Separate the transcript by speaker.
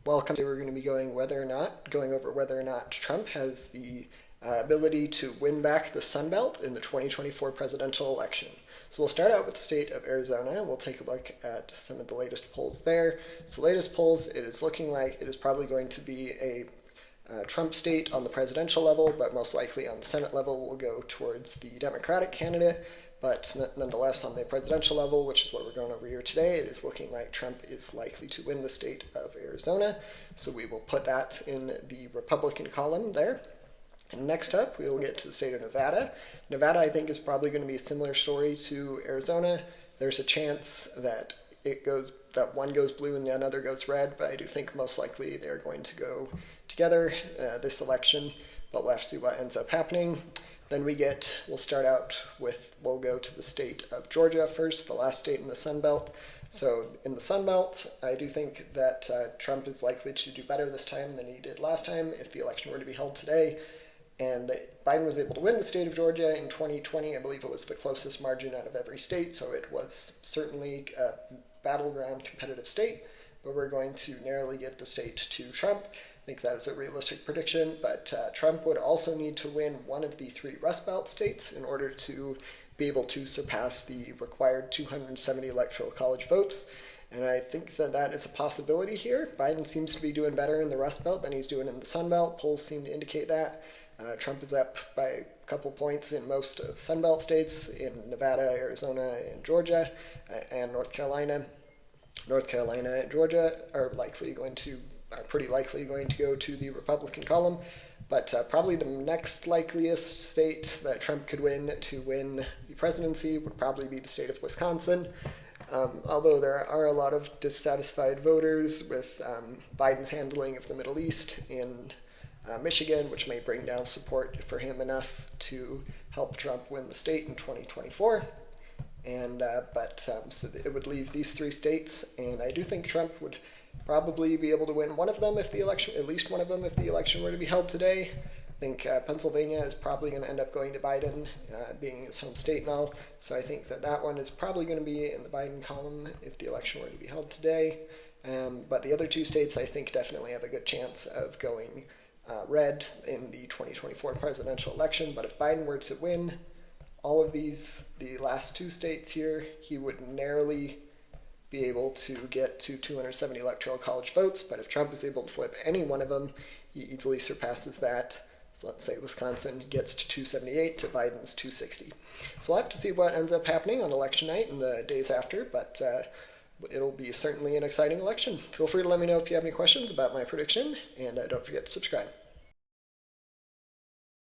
Speaker 1: Welcome. Today we're going to be going over whether or not Trump has the ability to win back the Sunbelt in the 2024 presidential election. So we'll start out with the state of Arizona, and we'll take a look at some of the latest polls there. So latest polls, it is looking like it is probably going to be a Trump state on the presidential level, but most likely on the Senate level will go towards the Democratic candidate. But nonetheless, on the presidential level, which is what we're going over here today, it is looking like Trump is likely to win the state of Arizona. So we will put that in the Republican column there. And next up, we will get to the state of Nevada. Nevada, I think, is probably going to be a similar story to Arizona. There's a chance that one goes blue and the another goes red, but I do think most likely they're going to go together this election, but we'll have to see what ends up happening. Then we'll go to the state of Georgia first, the last state in the Sunbelt. So in the Sunbelt, I do think that Trump is likely to do better this time than he did last time if the election were to be held today. And Biden was able to win the state of Georgia in 2020. I believe it was the closest margin out of every state, so it was certainly a battleground competitive state, but we're going to narrowly give the state to Trump. I think that is a realistic prediction, but Trump would also need to win one of the 3 Rust Belt states in order to be able to surpass the required 270 electoral college votes. And I think that is a possibility here. Biden seems to be doing better in the Rust Belt than he's doing in the Sun Belt. Polls seem to indicate that. Trump is up by a couple points in most Sun Belt states, in Nevada, Arizona, and Georgia, and North Carolina. North Carolina and Georgia are pretty likely going to go to the Republican column, but probably the next likeliest state that Trump could win to win the presidency would probably be the state of Wisconsin. Although there are a lot of dissatisfied voters with Biden's handling of the Middle East in Michigan, which may bring down support for him enough to help Trump win the state in 2024. So it would leave these 3 states, and I do think Trump would probably be able to win one of them at least one of them if the election were to be held today. I think Pennsylvania is probably going to end up going to Biden, being his home state and all. So I think that one is probably going to be in the Biden column if the election were to be held today. But the other 2 states, I think, definitely have a good chance of going red in the 2024 presidential election. But if Biden were to win all of these, the last 2 states here, he would narrowly be able to get to 270 electoral college votes. But if Trump is able to flip any one of them, he easily surpasses that. So let's say Wisconsin gets to 278 to Biden's 260. So we'll have to see what ends up happening on election night and the days after, but it'll be certainly an exciting election. Feel free to let me know if you have any questions about my prediction, and don't forget to subscribe.